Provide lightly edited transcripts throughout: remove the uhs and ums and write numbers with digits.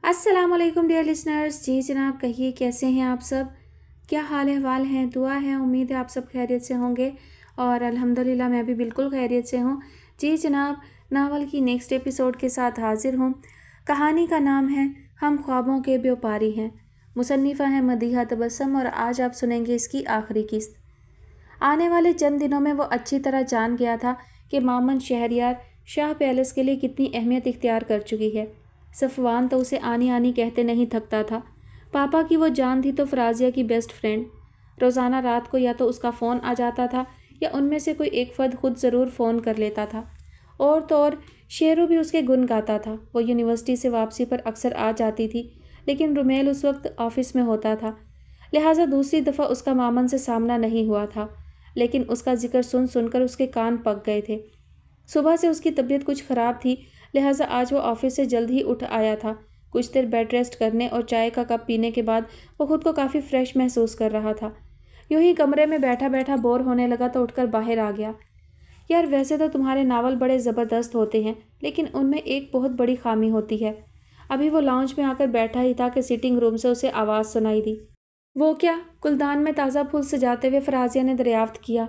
अस्सलाम वालेकुम dear listeners. जी जनाब, कहिए कैसे हैं आप सब, क्या हाल अहवाल हैं। दुआ है, उम्मीद है आप सब खैरियत से होंगे और अल्हम्दुलिल्लाह मैं भी बिल्कुल खैरियत से हूँ। जी जनाब, नावल की नेक्स्ट एपिसोड के साथ हाजिर हूँ। कहानी का नाम है हम ख्वाबों के व्यापारी हैं। मुसन्निफ़ा है मदीहा तबस्सुम और आज आप सुनेंगे इसकी आखिरी किस्त। आने वाले चंद दिनों में वो अच्छी तरह जान गया था कि मामन शहरयार शाह पैलेस के लिए कितनी अहमियत इख्तियार कर चुकी है। सफ़वान तो उसे आनी आनी कहते नहीं थकता था। पापा की वो जान थी तो फराजिया की बेस्ट फ्रेंड। रोज़ाना रात को या तो उसका फ़ोन आ जाता था या उनमें से कोई एक फ़र्द खुद ज़रूर फ़ोन कर लेता था। और तो और शेरू भी उसके गुन गाता था। वो यूनिवर्सिटी से वापसी पर अक्सर आ जाती थी, लेकिन रुमेल उस वक्त ऑफिस में होता था, लिहाजा दूसरी दफ़ा उसका मामन से सामना नहीं हुआ था। लेकिन उसका जिक्र सुन सुनकर उसके कान पक गए थे। सुबह से उसकी तबीयत कुछ ख़राब थी, लिहाजा आज वो ऑफिस से जल्द ही उठ आया था। कुछ देर बेड रेस्ट करने और चाय का कप पीने के बाद वो खुद को काफ़ी फ्रेश महसूस कर रहा था। यूं ही कमरे में बैठा बैठा बोर होने लगा तो उठकर बाहर आ गया। यार, वैसे तो तुम्हारे नावल बड़े ज़बरदस्त होते हैं, लेकिन उनमें एक बहुत बड़ी खामी होती है। अभी वो लाउंज में आकर बैठा ही था कि सिटिंग रूम से उसे आवाज़ सुनाई दी। वो क्या? गुलदान में ताज़ा फूल सजाते हुए फराजिया ने दरियाफ्त किया।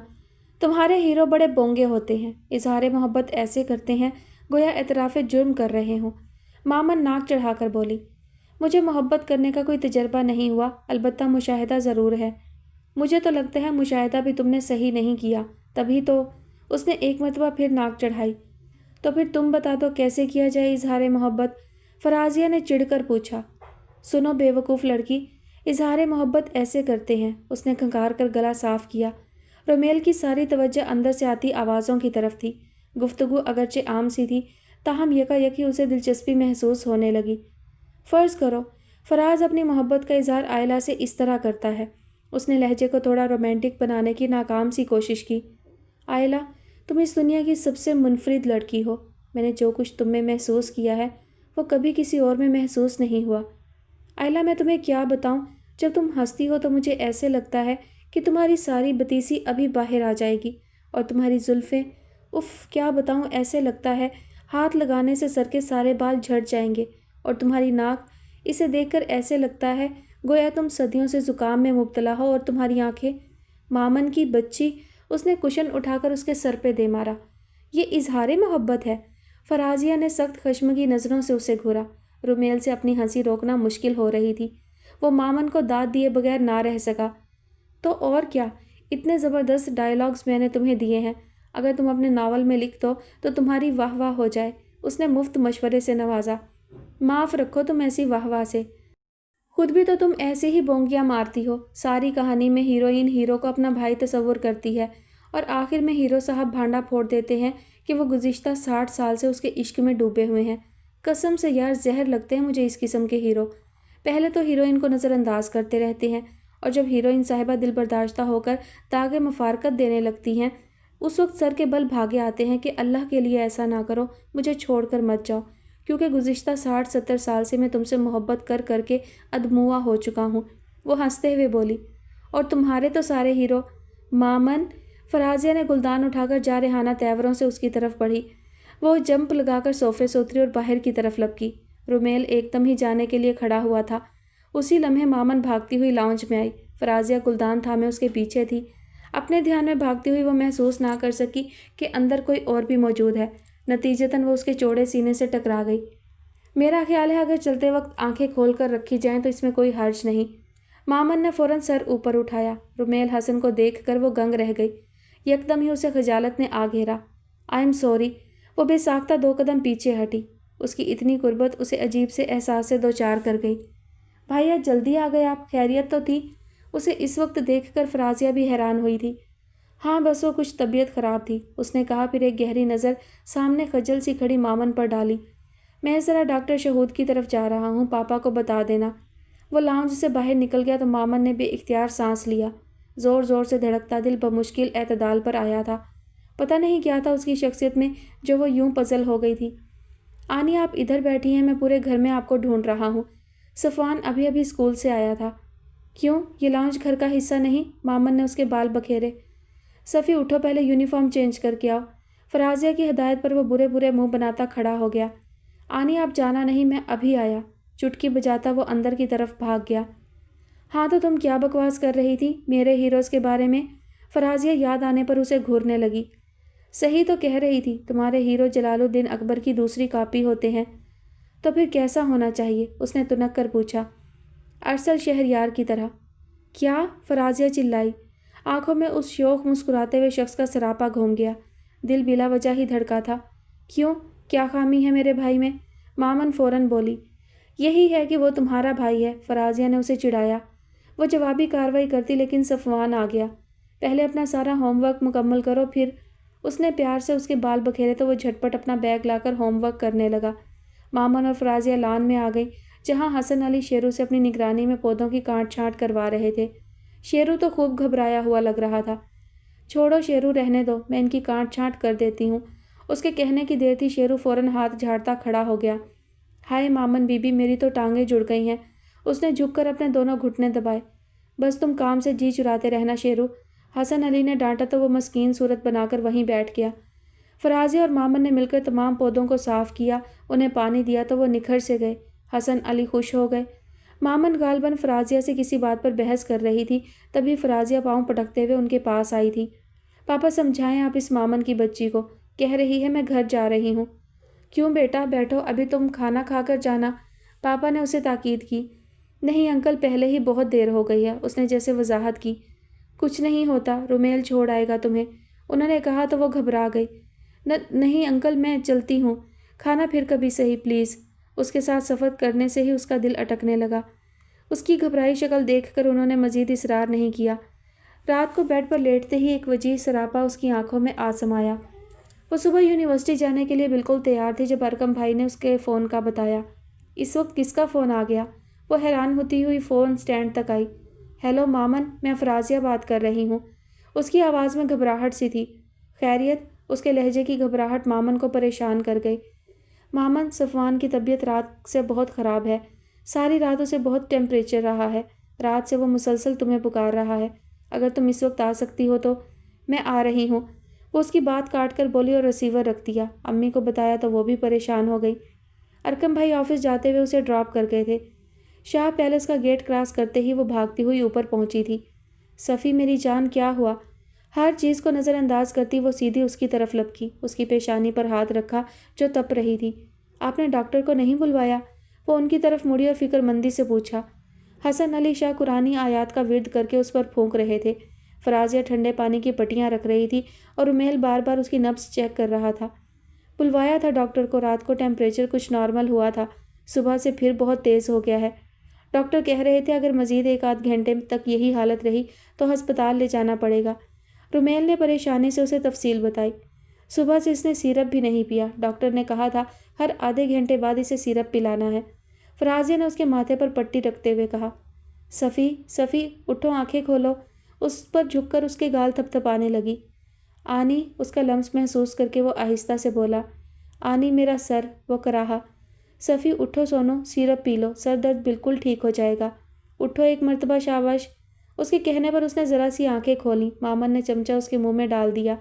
तुम्हारे हीरो बड़े बोंगे होते हैं, इजहार मोहब्बत ऐसे करते हैं गोया एतराफ़ जुर्म कर रहे हों। मामन नाक चढ़ाकर बोली। मुझे मोहब्बत करने का कोई तजर्बा नहीं हुआ, अलबत्ता मुशाहिदा ज़रूर है। मुझे तो लगता है मुशाहिदा भी तुमने सही नहीं किया, तभी तो। उसने एक मरतबा फिर नाक चढ़ाई। तो फिर तुम बता दो कैसे किया जाए इजहार मोहब्बत, फराजिया ने चिढ़कर पूछा। सुनो बेवकूफ़ लड़की, इजहार मोहब्बत ऐसे करते हैं। उसने खंगार कर गला साफ किया। रोमेल की सारी तवज्जो अंदर से आती आवाज़ों की तरफ थी। गुफ्तगू अगरचे आम सी थी, ताहम यकायकी उसे दिलचस्पी महसूस होने लगी। फ़र्ज़ करो फराज अपनी मोहब्बत का इजहार आयला से इस तरह करता है। उसने लहजे को थोड़ा रोमांटिक बनाने की नाकाम सी कोशिश की। आयला, तुम इस दुनिया की सबसे मुनफरिद लड़की हो। मैंने जो कुछ तुम में महसूस किया है वो कभी किसी और में महसूस नहीं हुआ। आयला, मैं तुम्हें क्या बताऊं, जब तुम हंसती हो तो मुझे ऐसे लगता है कि तुम्हारी सारी बतीसी अभी बाहर आ जाएगी और तुम्हारी जुल्फ़ें, उफ़ क्या बताऊं, ऐसे लगता है हाथ लगाने से सर के सारे बाल झड़ जाएंगे। और तुम्हारी नाक, इसे देखकर ऐसे लगता है गोया तुम सदियों से ज़ुकाम में मुब्तला हो। और तुम्हारी आंखें, मामन की बच्ची। उसने कुशन उठाकर उसके सर पे दे मारा। ये इजहार मोहब्बत है। फराजिया ने सख्त खश्म की नज़रों से उसे घूरा। रुमेल से अपनी हंसी रोकना मुश्किल हो रही थी। वो मामन को दाद दिए बगैर ना रह सका। तो और क्या, इतने ज़बरदस्त डायलॉग्स मैंने तुम्हें दिए हैं, अगर तुम अपने नावल में लिख दो तो तुम्हारी वाह वाह हो जाए। उसने मुफ्त मशवरे से नवाजा। माफ़ रखो तुम ऐसी वाह वाह से, खुद भी तो तुम ऐसे ही बोंगियाँ मारती हो। सारी कहानी में हीरोइन हीरो को अपना भाई तस्वुर करती है और आखिर में हीरो साहब भांडा फोड़ देते हैं कि वो गुज़िश्ता 60 साल से उसके इश्क में डूबे हुए हैं। कसम से यार, जहर लगते हैं मुझे इस किस्म के हीरो। पहले तो हीरोइन को नज़रअंदाज करते रहते हैं और जब हीरोइन साहिबा दिल बर्दाश्ता होकर दागे मुफारकत देने लगती हैं, उस वक्त सर के बल भागे आते हैं कि अल्लाह के लिए ऐसा ना करो, मुझे छोड़कर मत जाओ, क्योंकि गुज़िश्ता 60-70 साल से मैं तुमसे मोहब्बत कर करके अधमुआ हो चुका हूँ। वो हंसते हुए बोली। और तुम्हारे तो सारे हीरो। मामन, फराजिया ने गुलदान उठाकर जारहाना तेवरों से उसकी तरफ बढ़ी। वो जंप लगाकर सोफे से उतरी और बाहर की तरफ लपकी। रुमेल एकदम ही जाने के लिए खड़ा हुआ था। उसी लम्हे मामन भागती हुई लाउंज में आई। फराजिया गुलदान थामे उसके पीछे थी। अपने ध्यान में भागती हुई वो महसूस ना कर सकी कि अंदर कोई और भी मौजूद है। नतीजतन वो उसके चौड़े सीने से टकरा गई। मेरा ख्याल है अगर चलते वक्त आंखें खोल कर रखी जाएं तो इसमें कोई हर्ज नहीं। मामन ने फ़ौरन सर ऊपर उठाया। रुमेल हसन को देखकर वो गंग रह गई। यकदम ही उसे खजालत ने आ घेरा। I am sorry. वो बेसाख्ता 2 कदम पीछे हटी। उसकी इतनी गुर्बत उसे अजीब से एहसास से दो चार कर गई। भाई, आज जल्दी आ गए आप, खैरियत तो थी? उसे इस वक्त देखकर फराजिया भी हैरान हुई थी। हाँ, बस वो कुछ तबीयत ख़राब थी, उसने कहा, फिर एक गहरी नज़र सामने खजल सी खड़ी मामन पर डाली। मैं ज़रा डॉक्टर शहूद की तरफ जा रहा हूँ, पापा को बता देना। वो लाउंज से बाहर निकल गया तो मामन ने बेइख्तियार सांस लिया। ज़ोर ज़ोर से धड़कता दिल बमुश्किल एतदाल पर आया था। पता नहीं क्या था उसकी शख्सियत में जो वो यूं पजल हो गई थी। आनी, आप इधर बैठी हैं, मैं पूरे घर में आपको ढूंढ रहा हूँ। सफ़वान अभी अभी स्कूल से आया था। क्यों, ये लाउंज घर का हिस्सा नहीं? मामन ने उसके बाल बखेरे। सफ़ी, उठो, पहले यूनिफॉर्म चेंज करके आओ। फराजिया की हिदायत पर वो बुरे बुरे मुंह बनाता खड़ा हो गया। आनी, आप जाना नहीं, मैं अभी आया। चुटकी बजाता वो अंदर की तरफ भाग गया। हाँ तो तुम क्या बकवास कर रही थी मेरे हीरोज़ के बारे में? फराजिया याद आने पर उसे घूरने लगी। सही तो कह रही थी, तुम्हारे हीरो जलालुद्दीन अकबर की दूसरी कॉपी होते हैं। तो फिर कैसा होना चाहिए? उसने तुनक कर पूछा। अरसल शहरयार की तरह। क्या? फराजिया चिल्लाई। आंखों में उस शौक मुस्कुराते हुए शख्स का सरापा घूम गया। दिल बिला वजह ही धड़का था। क्यों? क्या खामी है मेरे भाई में? मामन फौरन बोली। यही है कि वो तुम्हारा भाई है। फराजिया ने उसे चिढ़ाया। वो जवाबी कार्रवाई करती लेकिन सफवान आ गया। पहले अपना सारा होमवर्क मुकम्मल करो फिर। उसने प्यार से उसके बाल बखेरे तो वो झटपट अपना बैग लाकर होमवर्क करने लगा। मामन और फराजिया लान में आ गई जहाँ हसन अली शेरू से अपनी निगरानी में पौधों की काट छाँट करवा रहे थे। शेरू तो खूब घबराया हुआ लग रहा था। छोड़ो शेरू, रहने दो, मैं इनकी काट छाँट कर देती हूँ। उसके कहने की देर थी शेरू फौरन हाथ झाड़ता खड़ा हो गया। हाय मामन बीबी, मेरी तो टांगें जुड़ गई हैं। उसने झुककर अपने दोनों घुटने दबाए। बस तुम काम से जी चुराते रहना शेरू, हसन अली ने डांटा तो वो मस्कीन सूरत बनाकर वहीं बैठ गया। फराजिया और मामन ने मिलकर तमाम पौधों को साफ किया, उन्हें पानी दिया तो वो निखर से गए। हसन अली खुश हो गए। मामन गालबन फराजिया से किसी बात पर बहस कर रही थी, तभी फराजिया पाँव पटकते हुए उनके पास आई थी। पापा समझाएं आप इस मामन की बच्ची को, कह रही है मैं घर जा रही हूँ। क्यों बेटा, बैठो, अभी तुम खाना खाकर जाना, पापा ने उसे ताकीद की। नहीं अंकल, पहले ही बहुत देर हो गई है, उसने जैसे वजाहत की। कुछ नहीं होता, रुमेल छोड़ आएगा तुम्हें, उन्होंने कहा तो वो घबरा गई। नहीं अंकल, मैं चलती हूँ, खाना फिर कभी सही प्लीज़। उसके साथ सफ़र करने से ही उसका दिल अटकने लगा। उसकी घबराई शक्ल देखकर उन्होंने मज़ीद इसरार नहीं किया। रात को बेड पर लेटते ही एक वजीह सरापा उसकी आंखों में आ समाया। वो सुबह यूनिवर्सिटी जाने के लिए बिल्कुल तैयार थी जब अरकम भाई ने उसके फ़ोन का बताया। इस वक्त किसका फ़ोन आ गया? वो हैरान होती हुई फ़ोन स्टैंड तक आई। हेलो मामन, मैं फराजिया बात कर रही हूँ। उसकी आवाज़ में घबराहट सी थी। खैरियत? उसके लहजे की घबराहट मामन को परेशान कर गई। मामन, सफ़वान की तबीयत रात से बहुत ख़राब है, सारी रात उसे बहुत टेम्परेचर रहा है, रात से वो मुसलसल तुम्हें पुकार रहा है, अगर तुम इस वक्त आ सकती हो तो। मैं आ रही हूँ, वो उसकी बात काट कर बोली और रिसीवर रख दिया। अम्मी को बताया तो वो भी परेशान हो गई। अरकम भाई ऑफिस जाते हुए उसे ड्रॉप कर गए थे। शाह पैलेस का गेट क्रॉस करते ही वो भागती हुई ऊपर पहुंची थी। सफ़ी मेरी जान, क्या हुआ? हर चीज़ को नज़रअंदाज करती वो सीधी उसकी तरफ लपकी, उसकी पेशानी पर हाथ रखा जो तप रही थी। आपने डॉक्टर को नहीं बुलवाया? वो उनकी तरफ मुड़ी और फिक्रमंदी से पूछा। हसन अली शाह कुरानी आयात का विर्द करके उस पर फूंक रहे थे। फराजिया ठंडे पानी की पट्टियाँ रख रही थी और उमेल बार बार उसकी नब्ज़ चेक कर रहा था। बुलवाया था डॉक्टर को, रात को टेम्परेचर कुछ नॉर्मल हुआ था, सुबह से फिर बहुत तेज़ हो गया है। डॉक्टर कह रहे थे अगर मज़ीद 1 आध घंटे तक यही हालत रही तो हस्पताल ले जाना पड़ेगा। रुमेल ने परेशानी से उसे तफसील बताई। सुबह से इसने सिरप भी नहीं पिया, डॉक्टर ने कहा था हर आधे घंटे बाद इसे सिरप पिलाना है। फराजिया ने उसके माथे पर पट्टी रखते हुए कहा। सफ़ी, सफ़ी उठो, आंखें खोलो। उस पर झुककर उसके गाल थपथपाने लगी। आनी, उसका लम्स महसूस करके वो आहिस्ता से बोला। आनी मेरा सर, वो कराहा। सफ़ी उठो सोनो, सिरप पी लो, सर दर्द बिल्कुल ठीक हो जाएगा। उठो एक मर्तबा, शाबाश। उसके कहने पर उसने ज़रा सी आंखें खोलीं। मामन ने चमचा उसके मुंह में डाल दिया।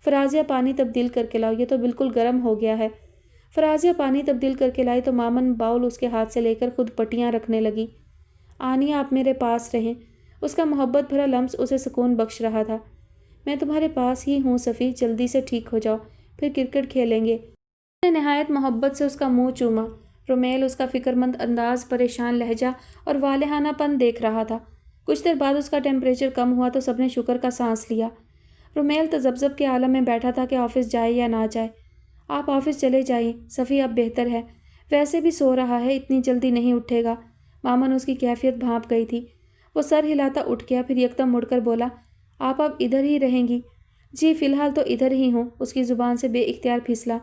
फराजिया पानी तब्दील करके लाओ, ये तो बिल्कुल गर्म हो गया है। फराजिया पानी तब्दील करके लाई तो मामन बाउल उसके हाथ से लेकर खुद पट्टियाँ रखने लगी। आनी आप मेरे पास रहें। उसका मोहब्बत भरा लम्स उसे सुकून बख्श रहा था। मैं तुम्हारे पास ही हूँ सफ़ी, जल्दी से ठीक हो जाओ, फिर क्रिकेट खेलेंगे। उसने नहायत मोहब्बत से उसका मुंह चूमा। रुमेल उसका फ़िक्रमंद अंदाज, परेशान लहजा और वालेहानापन देख रहा था। कुछ देर बाद उसका टेम्परेचर कम हुआ तो सबने शुक्र का सांस लिया। रुमेल तजब्जब के आलम में बैठा था कि ऑफिस जाए या ना जाए। आप ऑफिस चले जाइए, सफ़ी अब बेहतर है, वैसे भी सो रहा है, इतनी जल्दी नहीं उठेगा। मामन उसकी कैफियत भांप गई थी। वो सर हिलाता उठ गया, फिर यकदम मुड़कर बोला, आप अब इधर ही रहेंगी? जी फ़िलहाल तो इधर ही हूँ, उसकी ज़ुबान से बेइख्तियार फिसला।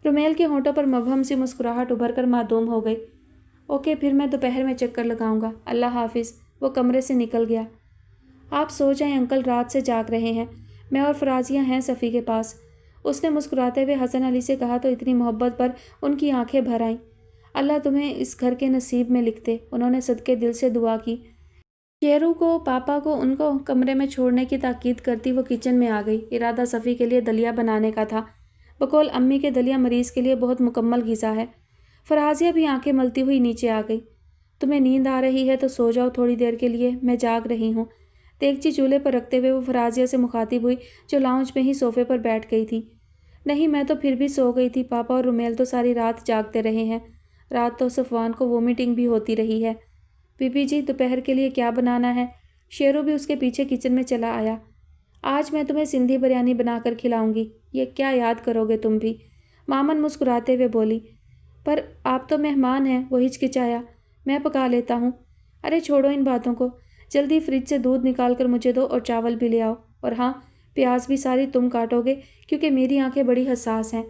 रुमेल के होंठों पर मबहम सी मुस्कुराहट उभर कर मासूम हो गई। ओके, फिर मैं दोपहर में चक्कर लगाऊंगा, अल्लाह हाफिज़। वो कमरे से निकल गया। आप सो जाएं अंकल, रात से जाग रहे हैं, मैं और फराजिया हैं सफ़ी के पास, उसने मुस्कुराते हुए हसन अली से कहा तो इतनी मोहब्बत पर उनकी आंखें भर आईं। अल्लाह तुम्हें इस घर के नसीब में लिख दे, उन्होंने सदके दिल से दुआ की। शेरू को, पापा को उनको कमरे में छोड़ने की ताकीद करती वो किचन में आ गई। इरादा सफ़ी के लिए दलिया बनाने का था। बकौल अम्मी के दलिया मरीज़ के लिए बहुत मुकम्मल ग़िज़ा है। फराजिया भी आंखें मलती हुई नीचे आ गई। तुम्हें नींद आ रही है तो सो जाओ थोड़ी देर के लिए, मैं जाग रही हूँ। देगची चूल्हे पर रखते हुए वो फराजिया से मुखातिब हुई, जो लाउंज में ही सोफे पर बैठ गई थी। नहीं, मैं तो फिर भी सो गई थी। पापा और रुमेल तो सारी रात जागते रहे हैं। रात तो सफ़वान को वोमिटिंग भी होती रही है। बीबी जी, दोपहर के लिए क्या बनाना है? शेरू भी उसके पीछे किचन में चला आया। आज मैं तुम्हें सिंधी बिरयानी बनाकर खिलाऊंगी। ये क्या याद करोगे तुम भी? मामन मुस्कुराते हुए बोली। पर आप तो मेहमान हैं, वो हिचकिचाया। मैं पका लेता हूँ। अरे छोड़ो इन बातों को, जल्दी फ्रिज से दूध निकाल कर मुझे दो और चावल भी ले आओ। और हाँ, प्याज भी सारी तुम काटोगे क्योंकि मेरी आंखें बड़ी हसास हैं।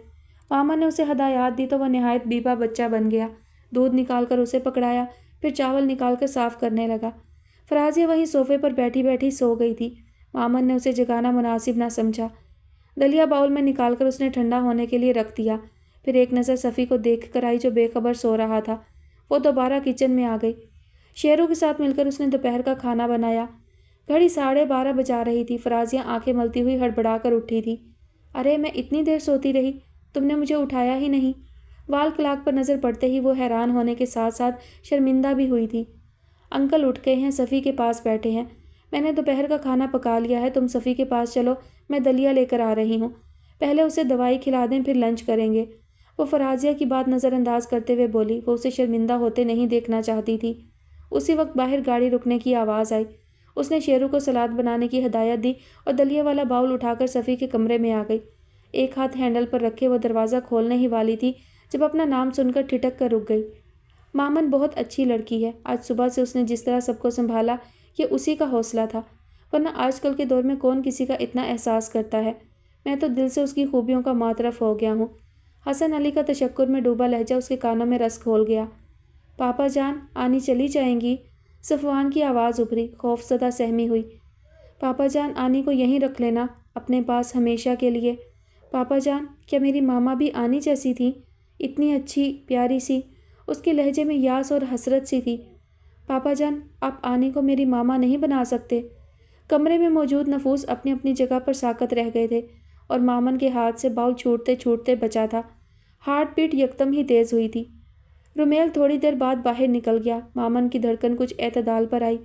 मामन ने उसे हदायत दी तो वह निहायत बीबा बच्चा बन गया। दूध निकाल कर उसे पकड़ाया, फिर चावल निकाल कर साफ करने लगा। फराजिया वहीं सोफे पर बैठी बैठी सो गई थी। मामन ने उसे जगाना मुनासिब ना समझा। दलिया बाउल में निकाल कर उसने ठंडा होने के लिए रख दिया। फिर एक नज़र सफ़ी को देख कर आई, जो बेखबर सो रहा था। वो दोबारा किचन में आ गई। शेरू के साथ मिलकर उसने दोपहर का खाना बनाया। घड़ी 12:30 बजा रही थी। फराजिया आंखें मलती हुई हड़बड़ा कर उठी थी। अरे, मैं इतनी देर सोती रही, तुमने मुझे उठाया ही नहीं। वाल क्लाक पर नज़र पड़ते ही वो हैरान होने के साथ साथ शर्मिंदा भी हुई थी। अंकल उठ गए हैं, सफ़ी के पास बैठे हैं। मैंने दोपहर का खाना पका लिया है, तुम सफ़ी के पास चलो, मैं दलिया लेकर आ रही हूँ। पहले उसे दवाई खिला दें, फिर लंच करेंगे। वो फराजिया की बात नज़रअंदाज करते हुए बोली। वो उसे शर्मिंदा होते नहीं देखना चाहती थी। उसी वक्त बाहर गाड़ी रुकने की आवाज़ आई। उसने शेरू को सलाद बनाने की हदायत दी और दलिया वाला बाउल उठाकर सफ़ी के कमरे में आ गई। एक हाथ हैंडल पर रखे वो दरवाज़ा खोलने ही वाली थी जब अपना नाम सुनकर ठिठक कर रुक गई। मामन बहुत अच्छी लड़की है। आज सुबह से उसने जिस तरह सबको संभाला, ये उसी का हौसला था, वरना आजकल के दौर में कौन किसी का इतना एहसास करता है। मैं तो दिल से उसकी खूबियों का मातरफ हो गया हूँ। हसन अली का तशक्कुर में डूबा लहजा उसके कानों में रस घोल गया। पापा जान, आनी चली जाएंगी? सफ़वान की आवाज़ उभरी, खौफज़दा सहमी हुई। पापा जान, आनी को यहीं रख लेना, अपने पास हमेशा के लिए। पापा जान, क्या मेरी मामा भी आनी जैसी थी? इतनी अच्छी, प्यारी सी। उसके लहजे में यास और हसरत सी थी। पापा जान, आप आनी को मेरी मामा नहीं बना सकते। कमरे में मौजूद नफूस अपनी अपनी जगह पर साकत रह गए थे और मामन के हाथ से बाउल छूटते छूटते बचा था। हार्ट बीट यकदम ही तेज़ हुई थी। रुमेल थोड़ी देर बाद बाहर निकल गया। मामन की धड़कन कुछ एतदाल पर आई।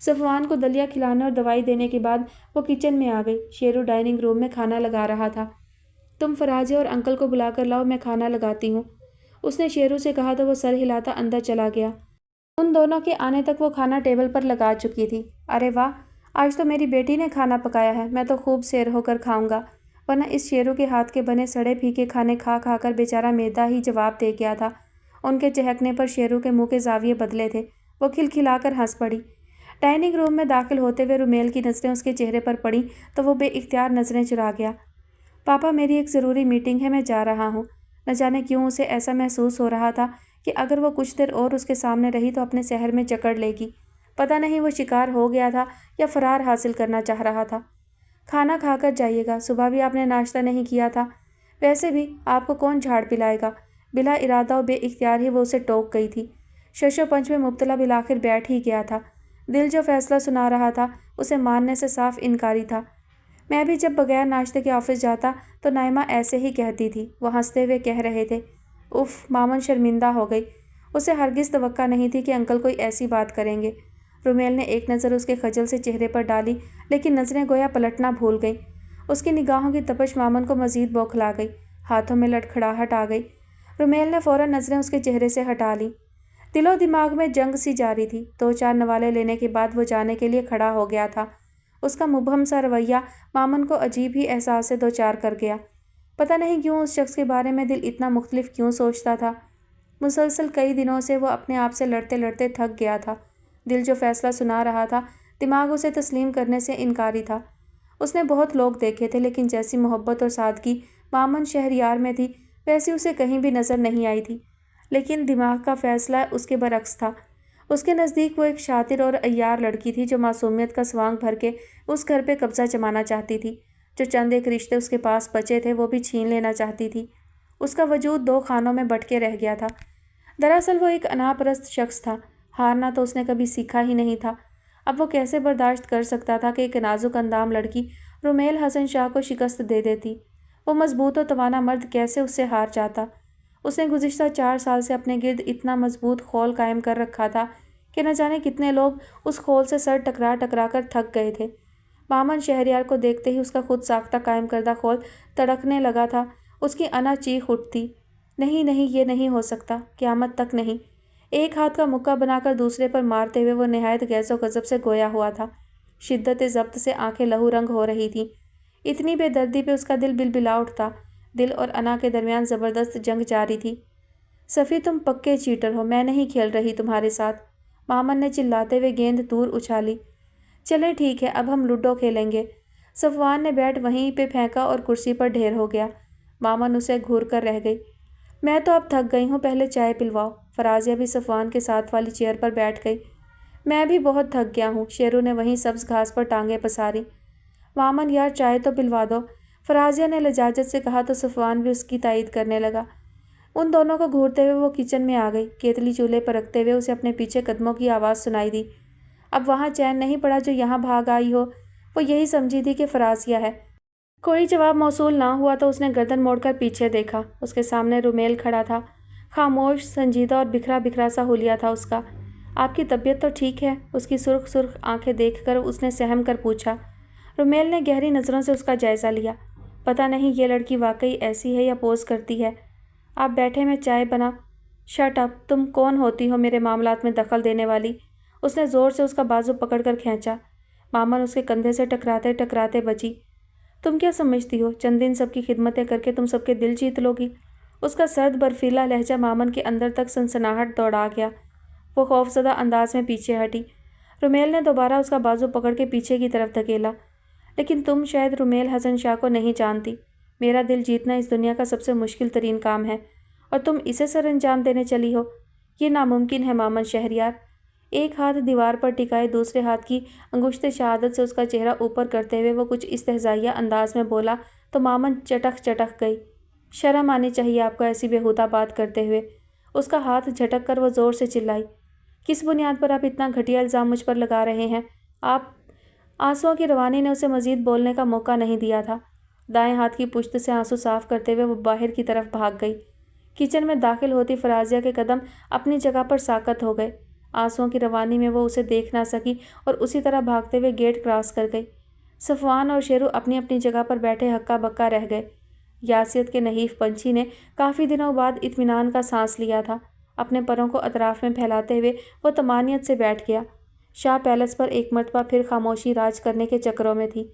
सफ़वान को दलिया खिलाने और दवाई देने के बाद वो किचन में आ गई। शेरू डाइनिंग रूम में खाना लगा रहा था। तुम फराजिया और अंकल को बुलाकर लाओ, मैं खाना लगाती हूँ, उसने शेरू से कहा तो वो सर हिलाता अंदर चला गया। उन दोनों के आने तक वो खाना टेबल पर लगा चुकी थी। अरे वाह, आज तो मेरी बेटी ने खाना पकाया है, मैं तो खूब सैर होकर खाऊंगा, वरना इस शेरू के हाथ के बने सड़े फीके खाने खा खा कर बेचारा मैदा ही जवाब दे गया था। उनके चहकने पर शेरू के मुंह के जाविये बदले थे। वो खिलखिलाकर हंस पड़ी। डाइनिंग रूम में दाखिल होते हुए रुमेल की नज़रें उसके चेहरे पर पड़ी तो वो बेइख्तियार नज़रें चुरा गया। पापा, मेरी एक ज़रूरी मीटिंग है, मैं जा रहा हूँ। न जाने क्यों उसे ऐसा महसूस हो रहा था कि अगर वो कुछ देर और उसके सामने रही तो अपने शहर में जकड़ लेगी। पता नहीं वो शिकार हो गया था या फरार हासिल करना चाह रहा था। खाना खाकर जाइएगा, सुबह भी आपने नाश्ता नहीं किया था। वैसे भी आपको कौन झाड़ पिलाएगा? बिला इरादा और बेइख्तियार ही वो उसे टोक गई थी। शशोपंच में मुब्तला बिलाखिर बैठ ही गया था। दिल जो फैसला सुना रहा था उसे मानने से साफ इनकारी था। मैं भी जब बगैर नाश्ते के ऑफिस जाता तो नाइमा ऐसे ही कहती थी, वो हंसते हुए कह रहे थे। उफ़, मामन शर्मिंदा हो गई। उसे हरगिज़ तवक्का नहीं थी कि अंकल कोई ऐसी बात करेंगे। रुमेल ने एक नज़र उसके खजल से चेहरे पर डाली, लेकिन नज़रें गोया पलटना भूल गईं। उसकी निगाहों की तपश मामन को मज़ीद बौखला गई। हाथों में लड़खड़ाहट आ गई। रुमेल ने फ़ौरन नज़रें उसके चेहरे से हटा लीं। दिलो दिमाग में जंग सी जारी थी। 2-4 नवाले लेने के बाद वो जाने के लिए खड़ा हो गया था। उसका मुबहम सा रवैया मामन को अजीब ही एहसास से 2-4 कर गया। पता नहीं क्यों उस शख्स के बारे में दिल इतना मुख्तलिफ क्यों सोचता था। मुसलसल कई दिनों से वो अपने आप से लड़ते लड़ते थक गया था। दिल जो फैसला सुना रहा था, दिमाग उसे तस्लीम करने से इनकारी था। उसने बहुत लोग देखे थे, लेकिन जैसी मोहब्बत और सादगी मामन शहरयार में थी वैसी उसे कहीं भी नज़र नहीं आई थी। लेकिन दिमाग का फैसला उसके बरक्स था। उसके नज़दीक वो एक शातिर और अय्यार लड़की थी जो मासूमियत का स्वांग भर के उस घर पे कब्जा जमाना चाहती थी। जो चंद एक रिश्ते उसके पास बचे थे वो भी छीन लेना चाहती थी। उसका वजूद 2 खानों में बटके रह गया था। दरअसल वो एक अनापरस्त शख्स था। हारना तो उसने कभी सीखा ही नहीं था। अब वो कैसे बर्दाश्त कर सकता था कि एक नाजुक अंदाम लड़की रुमेल हसन शाह को शिकस्त दे देती। वो मजबूत और तवाना मर्द कैसे उससे हार जाता। उसने गुज़िश्ता 4 साल से अपने गिर्द इतना मजबूत खौल कायम कर रखा था कि न जाने कितने लोग उस खौल से सर टकरा टकरा कर थक गए थे। मामन शहरयार को देखते ही उसका खुद साख्ता कायम करदा खौल तड़कने लगा था। उसकी अना चीख उठती, नहीं नहीं, ये नहीं हो सकता, क़यामत तक नहीं। एक हाथ का मुक्का बनाकर दूसरे पर मारते हुए वो निहायत गैज़ो गज़ब से गोया हुआ था। शिद्दत ज़ब्त से आंखें लहू रंग हो रही थीं। इतनी बेदर्दी पे उसका दिल बिलबिला उठता। दिल और अना के दरमियान ज़बरदस्त जंग जारी थी। सफ़ी, तुम पक्के चीटर हो, मैं नहीं खेल रही तुम्हारे साथ। मामन ने चिल्लाते हुए गेंद दूर उछाली। चले ठीक है, अब हम लूडो खेलेंगे। सफ़वान ने बैट वहीं पे फेंका और कुर्सी पर ढेर हो गया। मामन उसे घूर कर रह गई। मैं तो अब थक गई हूँ, पहले चाय पिलवाओ। फराजिया भी सफ़वान के साथ वाली चेयर पर बैठ गई। मैं भी बहुत थक गया हूँ। शेरू ने वहीं सब्ज़ घास पर टांगें पसारी। मामन यार, चाय तो पिलवा दो। फराजिया ने लजाजत से कहा तो सफ़वान भी उसकी तायीद करने लगा। उन दोनों को घूरते हुए वो किचन में आ गई। केतली चूल्हे पर रखते हुए उसे अपने पीछे कदमों की आवाज़ सुनाई दी। अब वहाँ चैन नहीं पड़ा जो यहाँ भाग आई हो। वो यही समझी थी कि फराजिया है। कोई जवाब मौसूल ना हुआ तो उसने गर्दन मोड़कर पीछे देखा। उसके सामने रुमेल खड़ा था। खामोश, संजीदा और बिखरा बिखरा सा हुलिया था उसका। आपकी तबीयत तो ठीक है? उसकी सुर्ख सुर्ख आंखें देखकर उसने सहम कर पूछा। रुमेल ने गहरी नज़रों से उसका जायज़ा लिया। पता नहीं ये लड़की वाकई ऐसी है या पोज करती है। आप बैठे, मैं चाय बना। शट अप, तुम कौन होती हो मेरे मामलात में दखल देने वाली? उसने ज़ोर से उसका बाजू पकड़कर खींचा। मामन उसके कंधे से टकराते टकराते बची। तुम क्या समझती हो, चंद दिन सबकी खिदमतें करके तुम सबके दिल जीत लोगी? उसका सर्द बर्फीला लहजा मामन के अंदर तक सनसनाहट दौड़ा गया। वो खौफजदा अंदाज में पीछे हटी। रुमेल ने दोबारा उसका बाजू पकड़ के पीछे की तरफ धकेला। लेकिन तुम शायद रुमेल हसन शाह को नहीं जानती। मेरा दिल जीतना इस दुनिया का सबसे मुश्किल तरीन काम है और तुम इसे सर अंजाम देने चली हो। ये नामुमकिन है मामन शहरयार। एक हाथ दीवार पर टिकाए दूसरे हाथ की अंगुश्ते शहादत से उसका चेहरा ऊपर करते हुए वो कुछ इस्तेहज़ाइया अंदाज में बोला तो मामन चटक चटक गई। शर्म आनी चाहिए आपको ऐसी बेहुदा बात करते हुए। उसका हाथ झटक कर वो ज़ोर से चिल्लाई। किस बुनियाद पर आप इतना घटिया इल्ज़ाम मुझ पर लगा रहे हैं? आप। आंसुओं की रवानी ने उसे मज़ीद बोलने का मौका नहीं दिया था। दाएं हाथ की पुश्त से आंसू साफ करते हुए वो बाहर की तरफ भाग गई। किचन में दाखिल होती फराजिया के कदम अपनी जगह पर साकत हो गए। आंसुओं की रवानी में वो उसे देख ना सकी और उसी तरह भागते हुए गेट क्रॉस कर गई। सफ़वान और शेरू अपनी अपनी जगह पर बैठे हक्का बक्का रह गए। यासियत के नहीफ पंछी ने काफ़ी दिनों बाद इत्मीनान का सांस लिया था। अपने परों को अतराफ में फैलाते हुए वो तमानियत से बैठ गया। शाह पैलेस पर एक मरतबा फिर खामोशी राज करने के चक्रों में थी।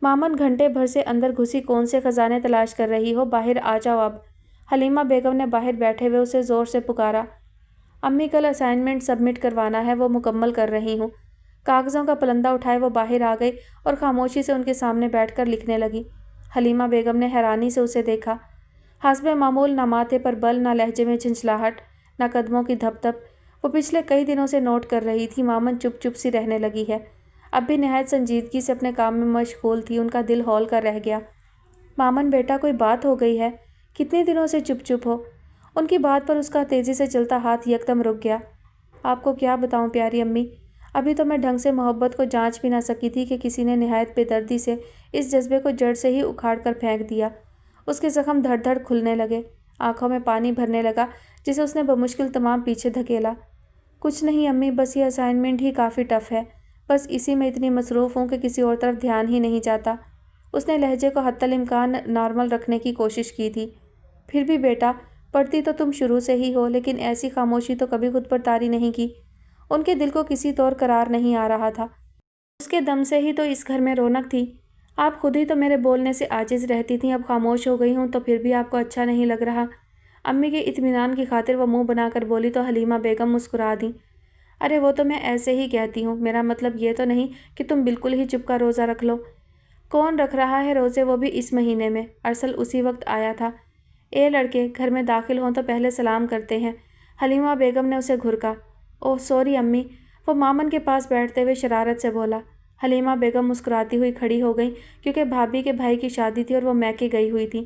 मामन, घंटे भर से अंदर घुसी कौन से खजाने तलाश कर रही हो? बाहर आ जाओ अब। हलीमा बेगम ने बाहर बैठे हुए उसे ज़ोर से पुकारा। अम्मी, कल असाइनमेंट सबमिट करवाना है, वो मुकम्मल कर रही हूँ। कागज़ों का पलंदा उठाए वो बाहर आ गई और खामोशी से उनके सामने बैठकर लिखने लगी। हलीमा बेगम ने हैरानी से उसे देखा। हस्बे मामूल ना माथे पर बल, ना लहजे में झंझलाहट, ना कदमों की धप-धप। वो पिछले कई दिनों से नोट कर रही थी मामन चुप चुप सी रहने लगी है। अब भी नहायत संजीदगी से अपने काम में मशगूल थी। उनका दिल हौल कर रह गया। मामन बेटा, कोई बात हो गई है? कितने दिनों से चुप चुप हो? उनकी बात पर उसका तेज़ी से चलता हाथ यकदम रुक गया। आपको क्या बताऊं प्यारी अम्मी, अभी तो मैं ढंग से मोहब्बत को जांच भी ना सकी थी कि किसी ने निहायत बेदर्दी से इस जज्बे को जड़ से ही उखाड़ कर फेंक दिया। उसके ज़ख्म धड़ धड़ खुलने लगे। आंखों में पानी भरने लगा जिसे उसने बमुश्किल तमाम पीछे धकेला। कुछ नहीं अम्मी, बस ये असाइनमेंट ही काफ़ी टफ़ है। बस इसी में इतनी मसरूफ़ हूँ कि किसी और तरफ ध्यान ही नहीं जाता। उसने लहजे को हत्तल इम्कान नॉर्मल रखने की कोशिश की थी। फिर भी बेटा, पढ़ती तो तुम शुरू से ही हो, लेकिन ऐसी खामोशी तो कभी खुद पर तारी नहीं की। उनके दिल को किसी तौर करार नहीं आ रहा था। उसके दम से ही तो इस घर में रौनक थी। आप खुद ही तो मेरे बोलने से आजिज़ रहती थीं, अब खामोश हो गई हूँ तो फिर भी आपको अच्छा नहीं लग रहा। अम्मी के इत्मीनान की खातिर वो मुंह बनाकर बोली तो हलीमा बेगम मुस्कुरा दी। अरे वो तो मैं ऐसे ही कहती हूँ, मेरा मतलब ये तो नहीं कि तुम बिल्कुल ही चुप का रोज़ा रख लो। कौन रख रहा है रोज़े, वो भी इस महीने में? अरसल उसी वक्त आया था। ए लड़के, घर में दाखिल हों तो पहले सलाम करते हैं। हलीमा बेगम ने उसे घुरका। ओह सॉरी अम्मी, वो मामन के पास बैठते हुए शरारत से बोला। हलीमा बेगम मुस्कुराती हुई खड़ी हो गई क्योंकि भाभी के भाई की शादी थी और वो मैके गई हुई थी,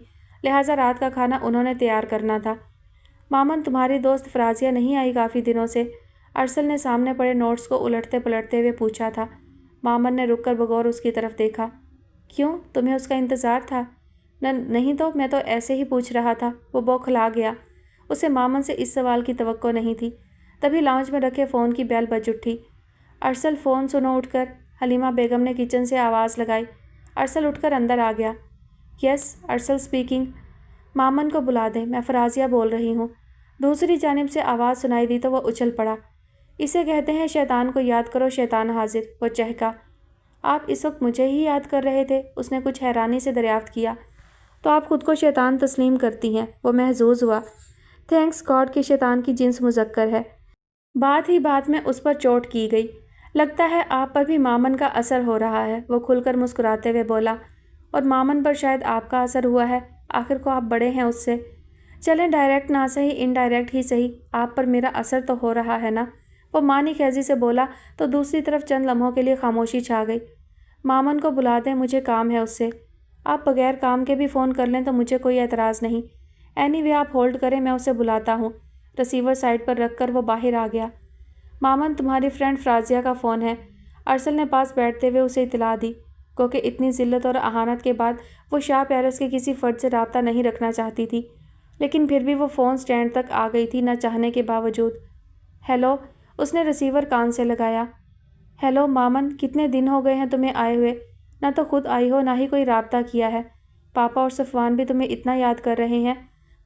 लिहाजा रात का खाना उन्होंने तैयार करना था। मामन, तुम्हारी दोस्त फराजिया नहीं आई काफ़ी दिनों से? अरसल ने सामने पड़े नोट्स को उलटते पलटते हुए पूछा था। मामन ने रुककर बगौर उसकी तरफ देखा। क्यों, तुम्हें उसका इंतज़ार था? नहीं तो मैं तो ऐसे ही पूछ रहा था। वो बौखला गया। اسے مامن سے اس سوال کی توقع نہیں تھی۔ تبھی لاؤنج میں رکھے فون کی بیل بج اٹھی۔ ارسل فون سنو اٹھ کر، حلیمہ بیگم نے کچن سے آواز لگائی۔ ارسل اٹھ کر اندر آ گیا۔ یس، ارسل اسپیکنگ۔ مامن کو بلا دیں، میں فرازیہ بول رہی ہوں۔ دوسری جانب سے آواز سنائی دی تو وہ اچھل پڑا۔ اسے کہتے ہیں شیطان کو یاد کرو شیطان حاضر، وہ چہکا۔ آپ اس وقت مجھے ہی یاد کر رہے تھے؟ اس نے کچھ حیرانی سے دریافت کیا۔ تو آپ خود کو شیطان تسلیم کرتی ہیں؟ وہ محظوظ ہوا۔ تھینکس گاڈ کہ شیطان کی جنس مذکر ہے۔ بات ہی بات میں اس پر چوٹ کی گئی۔ لگتا ہے آپ پر بھی مامن کا اثر ہو رہا ہے، وہ کھل کر مسکراتے ہوئے بولا۔ اور مامن پر شاید آپ کا اثر ہوا ہے، آخر کو آپ بڑے ہیں اس سے۔ چلیں ڈائریکٹ نہ صحیح انڈائریکٹ ہی صحیح، آپ پر میرا اثر تو ہو رہا ہے نا، وہ معنی خیزی سے بولا تو دوسری طرف چند لمحوں کے لیے خاموشی چھا گئی۔ مامن کو بلا دیں، مجھے کام ہے اس سے۔ آپ بغیر کام کے بھی فون کر لیں تو مجھے کوئی اعتراض نہیں۔ اینی وے آپ ہولڈ کریں، میں اسے بلاتا ہوں۔ رسیور سائڈ پر رکھ کر وہ باہر آ گیا۔ مامن تمہاری فرینڈ فرازیہ کا فون ہے، ارسل نے پاس بیٹھتے ہوئے اسے اطلاع دی۔ کیونکہ اتنی ذلت اور اہانت کے بعد وہ شاہ پیلس کے کسی فرد سے رابطہ نہیں رکھنا چاہتی تھی، لیکن پھر بھی وہ فون سٹینڈ تک آ گئی تھی نہ چاہنے کے باوجود۔ ہیلو، اس نے رسیور کان سے لگایا۔ ہیلو مامن، کتنے دن ہو گئے ہیں تمہیں آئے ہوئے، نہ تو خود آئی ہو نہ ہی کوئی رابطہ کیا ہے۔ پاپا اور صفوان بھی تمہیں اتنا یاد کر رہے ہیں،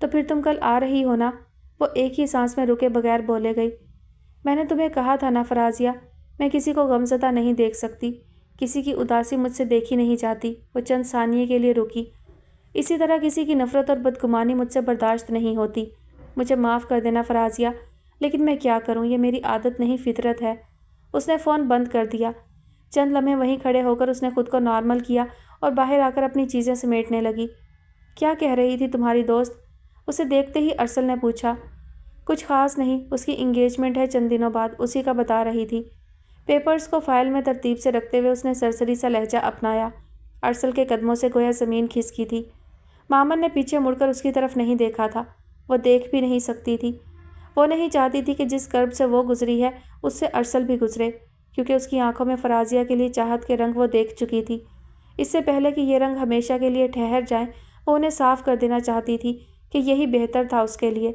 تو پھر تم کل آ رہی ہو نا؟ وہ ایک ہی سانس میں رکے بغیر بولے گئی۔ میں نے تمہیں کہا تھا نا فرازیہ، میں کسی کو غمزدہ نہیں دیکھ سکتی، کسی کی اداسی مجھ سے دیکھی نہیں جاتی۔ وہ چند ثانیے کے لیے رکی۔ اسی طرح کسی کی نفرت اور بدگمانی مجھ سے برداشت نہیں ہوتی۔ مجھے معاف کر دینا فرازیہ، لیکن میں کیا کروں، یہ میری عادت نہیں فطرت ہے۔ اس نے فون بند کر دیا۔ چند لمحے وہیں کھڑے ہو کر اس نے خود کو نارمل کیا اور باہر آ کر اپنی چیزیں سمیٹنے لگی۔ کیا کہہ رہی تھی تمہاری دوست؟ اسے دیکھتے ہی ارسل نے پوچھا۔ کچھ خاص نہیں، اس کی انگیجمنٹ ہے چند دنوں بعد، اسی کا بتا رہی تھی۔ پیپرز کو فائل میں ترتیب سے رکھتے ہوئے اس نے سرسری سا لہجہ اپنایا۔ ارسل کے قدموں سے گویا زمین کھسکی تھی۔ مامن نے پیچھے مڑ کر اس کی طرف نہیں دیکھا تھا، وہ دیکھ بھی نہیں سکتی تھی۔ وہ نہیں چاہتی تھی کہ جس کرب سے وہ گزری ہے اس سے ارسل بھی گزرے، کیونکہ اس کی آنکھوں میں فرازیہ کے لیے چاہت کے رنگ وہ دیکھ چکی تھی۔ اس سے پہلے کہ یہ رنگ ہمیشہ کے لیے ٹھہر جائیں، وہ انہیں صاف کر دینا چاہتی تھی کہ یہی بہتر تھا اس کے لیے۔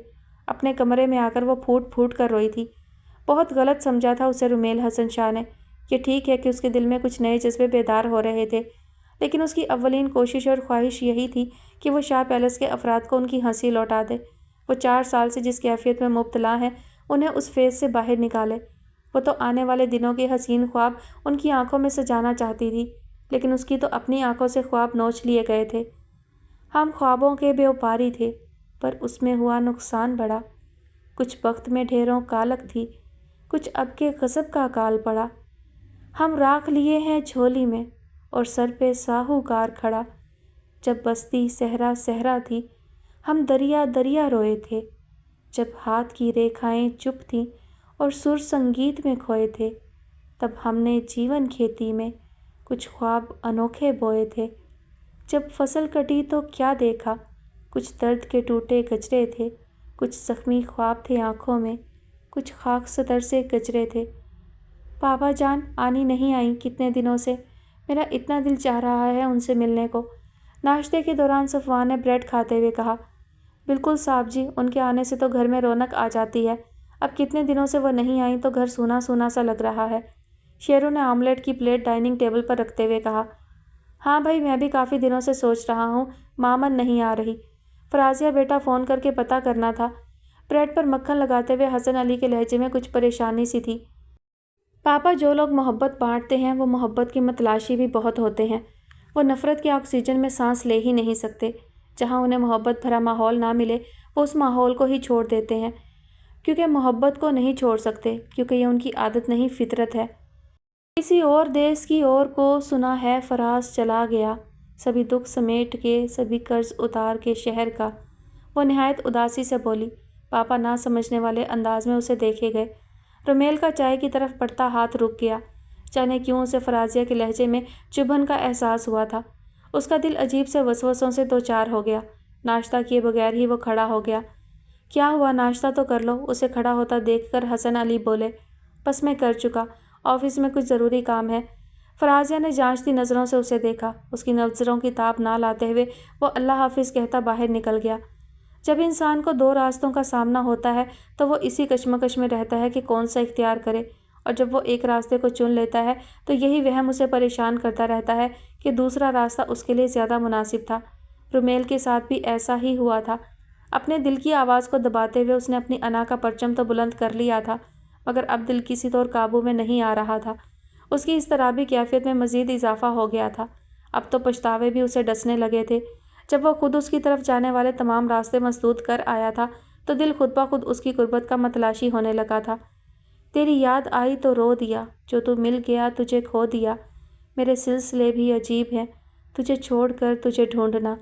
اپنے کمرے میں آ کر وہ پھوٹ پھوٹ کر روئی تھی۔ بہت غلط سمجھا تھا اسے رومیل حسن شاہ نے۔ یہ ٹھیک ہے کہ اس کے دل میں کچھ نئے جذبے بیدار ہو رہے تھے، لیکن اس کی اولین کوشش اور خواہش یہی تھی کہ وہ شاہ پیلس کے افراد کو ان کی ہنسی لوٹا دے۔ وہ 4 سال سے جس کیفیت میں مبتلا ہیں انہیں اس فیز سے باہر نکالے۔ وہ تو آنے والے دنوں کے حسین خواب ان کی آنکھوں میں سجانا چاہتی تھی، لیکن اس کی تو اپنی آنکھوں سے خواب نوچ لیے گئے تھے۔ ہم خوابوں کے بیوپاری تھے، پر اس میں ہوا نقصان بڑا۔ کچھ بخت میں ڈھیروں کالک تھی، کچھ اب کے غضب کا کال پڑا۔ ہم راکھ لیے ہیں جھولی میں اور سر پہ ساہوکار کھڑا۔ جب بستی صحرا صحرا تھی، ہم دریا دریا روئے تھے۔ جب ہاتھ کی ریکھائیں چپ تھیں اور سر سنگیت میں کھوئے تھے، تب ہم نے جیون کھیتی میں کچھ خواب انوکھے بوئے تھے۔ جب فصل کٹی تو کیا دیکھا، کچھ درد کے ٹوٹے گجرے تھے، کچھ زخمی خواب تھے آنکھوں میں، کچھ خاک ستر سے گجرے تھے۔ پاپا جان آنی نہیں آئیں کتنے دنوں سے، میرا اتنا دل چاہ رہا ہے ان سے ملنے کو۔ ناشتے کے دوران صفوان نے بریڈ کھاتے ہوئے کہا۔ بالکل صاحب جی، ان کے آنے سے تو گھر میں رونق آ جاتی ہے۔ اب کتنے دنوں سے وہ نہیں آئیں تو گھر سونا سونا سا لگ رہا ہے۔ شیرو نے آملیٹ کی پلیٹ ڈائننگ ٹیبل پر رکھتے ہوئے کہا۔ ہاں بھائی، میں بھی کافی دنوں سے سوچ رہا ہوں مامن نہیں آ رہی۔ فرازیہ بیٹا فون کر کے پتہ کرنا تھا۔ بریڈ پر مکھن لگاتے ہوئے حسن علی کے لہجے میں کچھ پریشانی سی تھی۔ پاپا، جو لوگ محبت بانٹتے ہیں وہ محبت کی متلاشی بھی بہت ہوتے ہیں۔ وہ نفرت کے آکسیجن میں سانس لے ہی نہیں سکتے۔ جہاں انہیں محبت بھرا ماحول نہ ملے وہ اس ماحول کو ہی چھوڑ دیتے ہیں، کیونکہ محبت کو نہیں چھوڑ سکتے، کیونکہ یہ ان کی عادت نہیں فطرت ہے۔ کسی اور دیس کی اور کو سنا ہے فراز چلا گیا، سبھی دکھ سمیٹ کے سبھی قرض اتار کے شہر کا۔ وہ نہایت اداسی سے بولی۔ پاپا نہ سمجھنے والے انداز میں اسے دیکھے گئے۔ رومیل کا چائے کی طرف بڑھتا ہاتھ رک گیا۔ جانے کیوں اسے فرازیہ کے لہجے میں چبھن کا احساس ہوا تھا۔ اس کا دل عجیب سے وسوسوں سے دوچار ہو گیا۔ ناشتہ کیے بغیر ہی وہ کھڑا ہو گیا۔ کیا ہوا، ناشتہ تو کر لو، اسے کھڑا ہوتا دیکھ کر حسن علی بولے۔ بس میں کر چکا، آفس میں کچھ ضروری کام ہے۔ فرازیہ نے جانچتی نظروں سے اسے دیکھا۔ اس کی نظروں کی تاب نہ لاتے ہوئے وہ اللہ حافظ کہتا باہر نکل گیا۔ جب انسان کو دو راستوں کا سامنا ہوتا ہے تو وہ اسی کشمکش میں رہتا ہے کہ کون سا اختیار کرے، اور جب وہ ایک راستے کو چن لیتا ہے تو یہی وہم اسے پریشان کرتا رہتا ہے کہ دوسرا راستہ اس کے لیے زیادہ مناسب تھا۔ رومیل کے ساتھ بھی ایسا ہی ہوا تھا۔ اپنے دل کی آواز کو دباتے ہوئے اس نے اپنی انا کا پرچم تو بلند کر لیا تھا، مگر اب دل کسی طور قابو میں نہیں آ رہا تھا۔ اس کی اضطرابی کیفیت میں مزید اضافہ ہو گیا تھا۔ اب تو پچھتاوے بھی اسے ڈسنے لگے تھے۔ جب وہ خود اس کی طرف جانے والے تمام راستے مسدود کر آیا تھا تو دل خود بخود اس کی غربت کا متلاشی ہونے لگا تھا۔ تیری یاد آئی تو رو دیا، جو تو مل گیا تجھے کھو دیا، میرے سلسلے بھی عجیب ہیں، تجھے چھوڑ کر تجھے ڈھونڈنا۔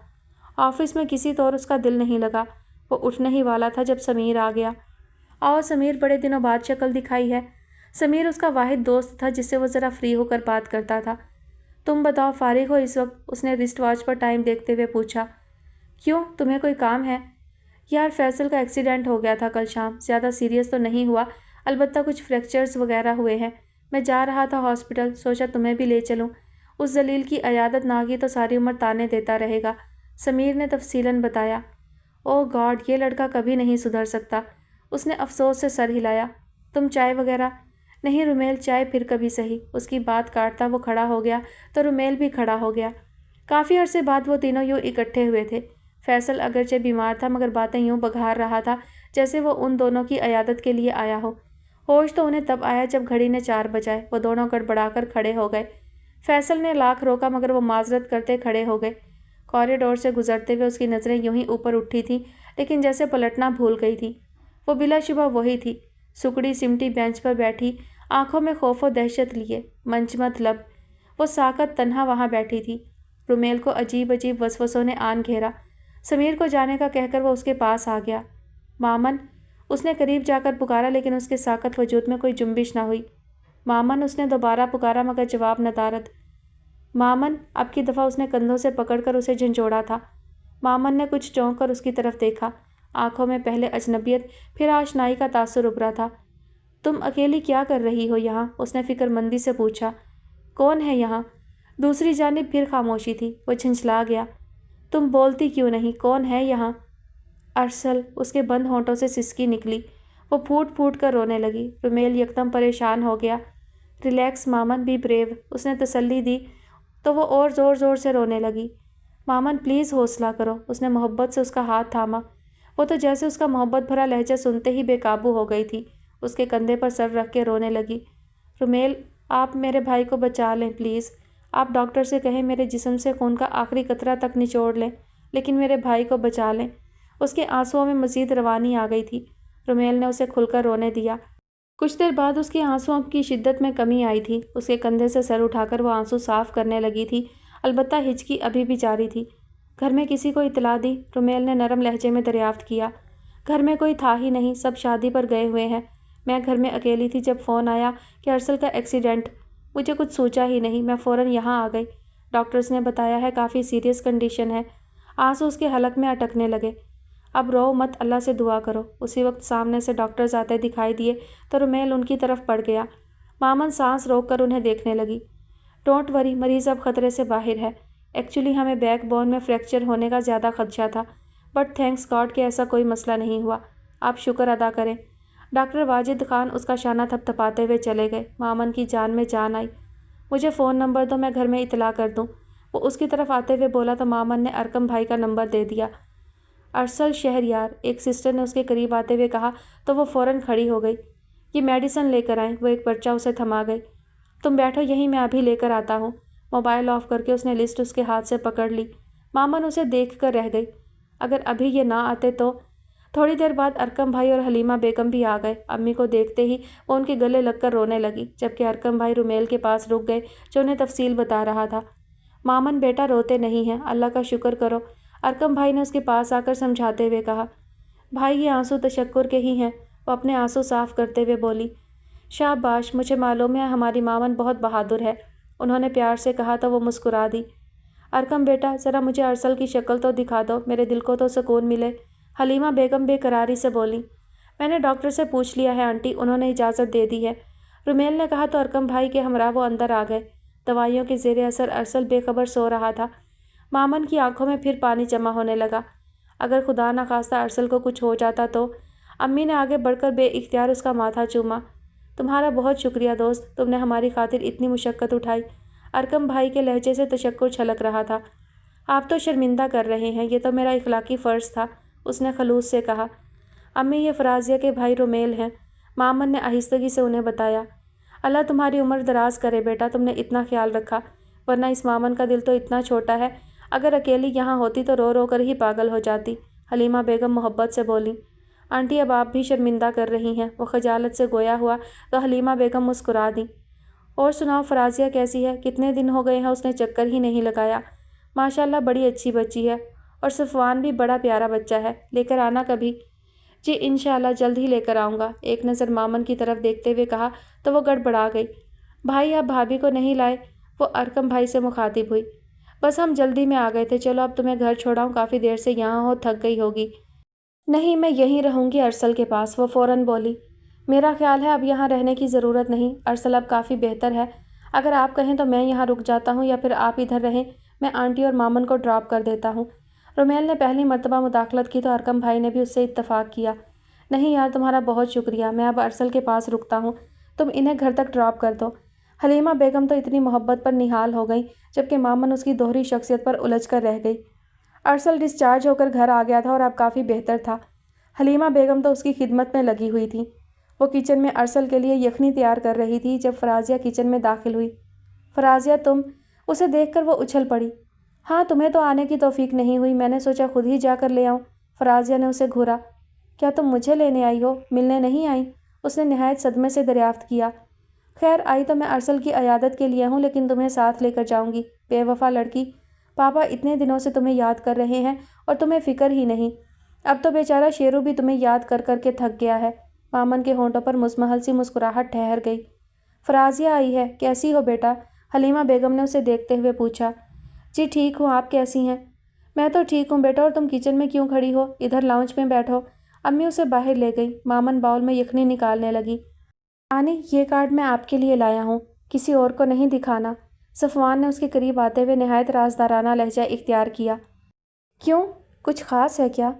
آفس میں کسی طور اس کا دل نہیں لگا۔ وہ اٹھنے ہی والا تھا جب سمیر آ گیا۔ آؤ سمیر، بڑے دنوں بعد شکل دکھائی ہے۔ سمیر اس کا واحد دوست تھا جس سے وہ ذرا فری ہو کر بات کرتا تھا۔ تم بتاؤ فارغ ہو اس وقت؟ اس نے رسٹ واچ پر ٹائم دیکھتے ہوئے پوچھا۔ کیوں، تمہیں کوئی کام ہے؟ یار فیصل کا ایکسیڈنٹ ہو گیا تھا کل شام، زیادہ سیریس تو نہیں ہوا، البتہ کچھ فریکچرز وغیرہ ہوئے ہیں۔ میں جا رہا تھا ہاسپٹل، سوچا تمہیں بھی لے چلوں، اس ذلیل کی عیادت نہ کی تو ساری عمر تانے دیتا رہے گا، سمیر نے تفصیلاً بتایا۔ او گاڈ، یہ لڑکا کبھی نہیں سدھر سکتا، اس نے افسوس سے سر ہلایا۔ تم چائے وغیرہ؟ نہیں رومیل، چائے پھر کبھی صحیح۔ اس کی بات کاٹتا وہ کھڑا ہو گیا تو رومیل بھی کھڑا ہو گیا۔ کافی عرصے بعد وہ تینوں یوں اکٹھے ہوئے تھے۔ فیصل اگرچہ بیمار تھا مگر باتیں یوں بگھار رہا تھا جیسے وہ ان دونوں کی عیادت کے لیے آیا ہو۔ ہوش تو انہیں تب آیا جب گھڑی نے 4 بجائے۔ وہ دونوں گڑبڑا کر کھڑے ہو گئے۔ فیصل نے لاکھ روکا مگر وہ معذرت کرتے کھڑے ہو گئے۔ کوریڈور سے گزرتے ہوئے اس کی نظریں یوں ہی اوپر اٹھی تھیں لیکن جیسے پلٹنا بھول گئی تھی۔ وہ بلا شبہ وہی تھی، سکڑی سمٹی بینچ پر بیٹھی، آنکھوں میں خوف و دہشت لیے، منجمد لب۔ وہ ساکت تنہا وہاں بیٹھی تھی۔ رومیل کو عجیب عجیب وسوسوں نے آن گھیرا۔ سمیر کو جانے کا کہہ کر وہ اس کے پاس آ گیا۔ مامن، اس نے قریب جا کر پکارا لیکن اس کے ساکت وجود میں کوئی جنبش نہ ہوئی۔ مامن، اس نے دوبارہ پکارا مگر جواب ندارد۔ مامن، اب کی دفعہ اس نے کندھوں سے پکڑ کر اسے جھنجھوڑا تھا۔ مامن نے کچھ چونک کر اس کی طرف دیکھا۔ آنکھوں میں پہلے اجنبیت پھر آشنائی کا تاثر ابھرا تھا۔ تم اکیلی کیا کر رہی ہو یہاں؟ اس نے فکر مندی سے پوچھا۔ کون ہے یہاں؟ دوسری جانب پھر خاموشی تھی۔ وہ جھنجھلا گیا۔ تم بولتی کیوں نہیں؟ کون ہے یہاں؟ ارسل، اس کے بند ہونٹوں سے سسکی نکلی۔ وہ پھوٹ پھوٹ کر رونے لگی۔ رومیل یکدم پریشان ہو گیا۔ ریلیکس مامن، بی بریو، اس نے تسلی دی تو وہ اور زور زور سے رونے لگی۔ مامن پلیز حوصلہ کرو، اس نے محبت سے اس کا ہاتھ تھاما۔ وہ تو جیسے اس کا محبت بھرا لہجہ سنتے ہی بے قابو ہو گئی تھی، اس کے کندھے پر سر رکھ کے رونے لگی۔ رومیل، آپ میرے بھائی کو بچا لیں پلیز، آپ ڈاکٹر سے کہیں میرے جسم سے خون کا آخری قطرہ تک نچوڑ لیں، لیکن میرے بھائی کو بچا لیں۔ اس کے آنسوؤں میں مزید روانی آ گئی تھی۔ رومیل نے اسے کھل کر رونے دیا۔ کچھ دیر بعد اس کے آنسوؤں کی شدت میں کمی آئی تھی۔ اس کے کندھے سے سر اٹھا کر وہ آنسو صاف کرنے لگی تھی، البتہ ہچکی ابھی بھی جاری تھی۔ گھر میں کسی کو اطلاع دی؟ رومیل نے نرم لہجے میں دریافت کیا۔ گھر میں کوئی تھا ہی نہیں، سب شادی پر گئے ہوئے ہیں۔ میں گھر میں اکیلی تھی جب فون آیا کہ ارسل کا ایکسیڈنٹ۔ مجھے کچھ سوچا ہی نہیں، میں فوراً یہاں آ گئی۔ ڈاکٹرز نے بتایا ہے کافی سیریس کنڈیشن ہے۔ آنسو اس کے حلق میں اٹکنے لگے۔ اب رو مت، اللہ سے دعا کرو۔ اسی وقت سامنے سے ڈاکٹرز آتے دکھائی دیے تو رومیل ان کی طرف پڑ گیا۔ مامن سانس روک کر انہیں دیکھنے لگی۔ ڈونٹ وری، مریض اب خطرے سے باہر ہے۔ ایکچولی ہمیں بیک بون میں فریکچر ہونے کا زیادہ خدشہ تھا، بٹ تھینکس گاڈ کہ ایسا کوئی مسئلہ نہیں ہوا۔ آپ شکر ادا کریں۔ ڈاکٹر واجد خان اس کا شانہ تھپ تھپاتے ہوئے چلے گئے۔ مامن کی جان میں جان آئی۔ مجھے فون نمبر دو، میں گھر میں اطلاع کر دوں۔ وہ اس کی طرف آتے ہوئے بولا تو مامن نے ارکم بھائی کا نمبر دے دیا۔ ارسل شہریار، ایک سسٹر نے اس کے قریب آتے ہوئے کہا تو وہ فوراً کھڑی ہو گئی۔ یہ میڈیسن لے کر آئیں۔ وہ ایک پرچہ اسے تھما گئی۔ تم بیٹھو یہیں، میں ابھی لے کر آتا ہوں۔ موبائل آف کر کے اس نے لسٹ اس کے ہاتھ سے پکڑ لی۔ مامن اسے دیکھ کر رہ گئی۔ اگر ابھی یہ نہ آتے تو؟ تھوڑی دیر بعد ارکم بھائی اور حلیمہ بیگم بھی آ گئے۔ امی کو دیکھتے ہی وہ ان کے گلے لگ کر رونے لگی، جبکہ ارکم بھائی رومیل کے پاس رک گئے جو انہیں تفصیل بتا رہا تھا۔ مامن بیٹا روتے نہیں ہیں، اللہ کا شکر کرو، ارکم بھائی نے اس کے پاس آ کر سمجھاتے ہوئے کہا۔ بھائی یہ آنسو تشکر کے ہی ہیں، وہ اپنے آنسو صاف کرتے ہوئے بولی۔ شاباش، مجھے معلوم ہے ہماری مامن بہت بہادر ہے، انہوں نے پیار سے کہا تو وہ مسکرا دی۔ ارکم بیٹا ذرا مجھے ارسل کی شکل تو دکھا دو، میرے دل کو تو سکون ملے، حلیمہ بیگم بے قراری سے بولی۔ میں نے ڈاکٹر سے پوچھ لیا ہے آنٹی، انہوں نے اجازت دے دی ہے، رومیل نے کہا تو ارکم بھائی کے ہمراہ وہ اندر آ گئے۔ دوائیوں کے زیر اثر ارسل بے خبر سو رہا تھا۔ مامن کی آنکھوں میں پھر پانی جمع ہونے لگا۔ اگر خدا نخواستہ ارسل کو کچھ ہو جاتا تو؟ امی نے آگے بڑھ کر بے اختیار اس کا ماتھا چوما۔ تمہارا بہت شکریہ دوست، تم نے ہماری خاطر اتنی مشقت اٹھائی۔ ارکم بھائی کے لہجے سے تشکر چھلک رہا تھا۔ آپ تو شرمندہ کر رہے ہیں، یہ تو میرا اخلاقی فرض تھا، اس نے خلوص سے کہا۔ امی یہ فرازیہ کے بھائی رومیل ہیں، مامن نے آہستگی سے انہیں بتایا۔ اللہ تمہاری عمر دراز کرے بیٹا، تم نے اتنا خیال رکھا، ورنہ اس مامن کا دل تو اتنا چھوٹا ہے، اگر اکیلی یہاں ہوتی تو رو رو کر ہی پاگل ہو جاتی۔ حلیمہ بیگم محبت سے بولی۔ آنٹی اب آپ بھی شرمندہ کر رہی ہیں، وہ خجالت سے گویا ہوا تو حلیمہ بیگم مسکرا دیں۔ اور سناؤ فرازیہ کیسی ہے؟ کتنے دن ہو گئے ہیں اس نے چکر ہی نہیں لگایا۔ ماشاءاللہ بڑی اچھی بچی ہے، اور صفوان بھی بڑا پیارا بچہ ہے، لے کر آنا کبھی۔ جی انشاءاللہ جلد ہی لے کر آؤں گا، ایک نظر مامن کی طرف دیکھتے ہوئے کہا تو وہ گڑبڑا گئی۔ بھائی آپ بھابھی کو نہیں لائے؟ وہ ارکم بھائی سے مخاطب ہوئی۔ بس ہم جلدی میں آ گئے تھے، چلو اب تمہیں گھر چھوڑاؤں، کافی دیر سے یہاں ہو، تھک گئی ہوگی۔ نہیں میں یہیں رہوں گی ارسل کے پاس، وہ فوراً بولی۔ میرا خیال ہے اب یہاں رہنے کی ضرورت نہیں، ارسل اب کافی بہتر ہے، اگر آپ کہیں تو میں یہاں رک جاتا ہوں یا پھر آپ ادھر رہیں، میں آنٹی اور مامن کو ڈراپ کر دیتا ہوں۔ رومیل نے پہلی مرتبہ مداخلت کی تو ارکم بھائی نے بھی اس سے اتفاق کیا۔ نہیں یار تمہارا بہت شکریہ، میں اب ارسل کے پاس رکتا ہوں، تم انہیں گھر تک ڈراپ کر دو۔ حلیمہ بیگم تو اتنی محبت پر نہال ہو گئی جبکہ مامن اس کی دوہری شخصیت پر الجھ کر رہ گئی۔ ارسل ڈسچارج ہو کر گھر آ گیا تھا اور اب کافی بہتر تھا۔ حلیمہ بیگم تو اس کی خدمت میں لگی ہوئی تھی۔ وہ کچن میں ارسل کے لیے یخنی تیار کر رہی تھی جب فرازیہ کچن میں داخل ہوئی۔ فرازیہ تم؟ اسے دیکھ کر وہ اچھل پڑی۔ ہاں تمہیں تو آنے کی توفیق نہیں ہوئی، میں نے سوچا خود ہی جا کر لے آؤں۔ فرازیہ نے اسے گھورا۔ کیا تم مجھے لینے آئی ہو، ملنے نہیں آئی؟ اس نے نہایت صدمے سے دریافت کیا۔ خیر آئی تو میں ارسل کی عیادت کے لیے ہوں، لیکن تمہیں ساتھ لے کر جاؤں گی، بے وفا لڑکی۔ پاپا اتنے دنوں سے تمہیں یاد کر رہے ہیں اور تمہیں فکر ہی نہیں، اب تو بیچارہ شیرو بھی تمہیں یاد کر کر کے تھک گیا ہے۔ مامن کے ہونٹوں پر مزمحل سی مسکراہٹ ٹھہر گئی۔ فرازیہ آئی ہے، کیسی ہو بیٹا؟ حلیمہ بیگم نے اسے دیکھتے ہوئے پوچھا۔ جی ٹھیک ہوں، آپ کیسی ہیں؟ میں تو ٹھیک ہوں بیٹا، اور تم کچن میں کیوں کھڑی ہو؟ ادھر لاؤنج میں بیٹھو۔ امی اسے باہر لے گئی۔ مامن باؤل میں یخنی نکالنے لگی۔ آنی یہ کارڈ میں آپ کے لیے لایا ہوں، کسی اور کو نہیں دکھانا۔ صفوان نے اس کے قریب آتے ہوئے نہایت رازدارانہ لہجہ اختیار کیا۔ کیوں؟ کچھ خاص ہے کیا؟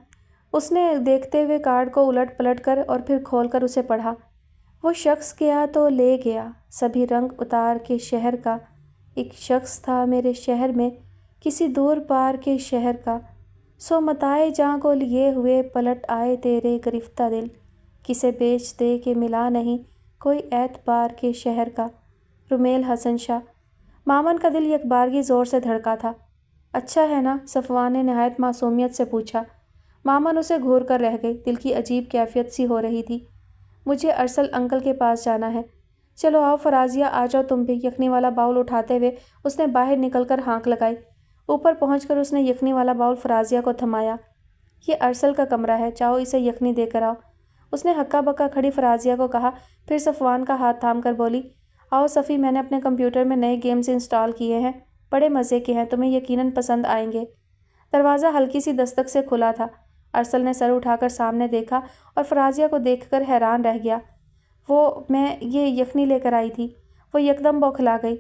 اس نے دیکھتے ہوئے کارڈ کو الٹ پلٹ کر اور پھر کھول کر اسے پڑھا۔ وہ شخص گیا تو لے گیا سبھی رنگ اتار کے شہر کا، ایک شخص تھا میرے شہر میں کسی دور پار کے شہر کا، سو متائے جاں کو لیے ہوئے پلٹ آئے تیرے گرفتہ دل، کسے بیچ دے کہ ملا نہیں کوئی اعتبار کے شہر کا۔ رومیل حسن شاہ۔ مامن کا دل یک بارگی زور سے دھڑکا تھا۔ اچھا ہے نا؟ صفوان نے نہایت معصومیت سے پوچھا۔ مامن اسے گھور کر رہ گئی، دل کی عجیب کیفیت سی ہو رہی تھی۔ مجھے ارسل انکل کے پاس جانا ہے۔ چلو آؤ فرازیہ، آ جاؤ تم بھی۔ یخنی والا باؤل اٹھاتے ہوئے اس نے باہر نکل کر ہانک لگائی۔ اوپر پہنچ کر اس نے یخنی والا باؤل فرازیہ کو تھمایا۔ یہ ارسل کا کمرہ ہے، جاؤ اسے یخنی دے کر آؤ۔ اس نے ہکا بکا کھڑی فرازیہ کو کہا، پھر صفوان کا ہاتھ تھام کر بولی، آؤ صفی، میں نے اپنے کمپیوٹر میں نئے گیمز انسٹال کیے ہیں، بڑے مزے کے ہیں، تمہیں یقیناً پسند آئیں گے۔ دروازہ ہلکی سی دستک سے کھلا تھا۔ ارسل نے سر اٹھا کر سامنے دیکھا اور فرازیہ کو دیکھ کر حیران رہ گیا۔ میں یہ یخنی لے کر آئی تھی۔ وہ یکدم بوکھلا گئی۔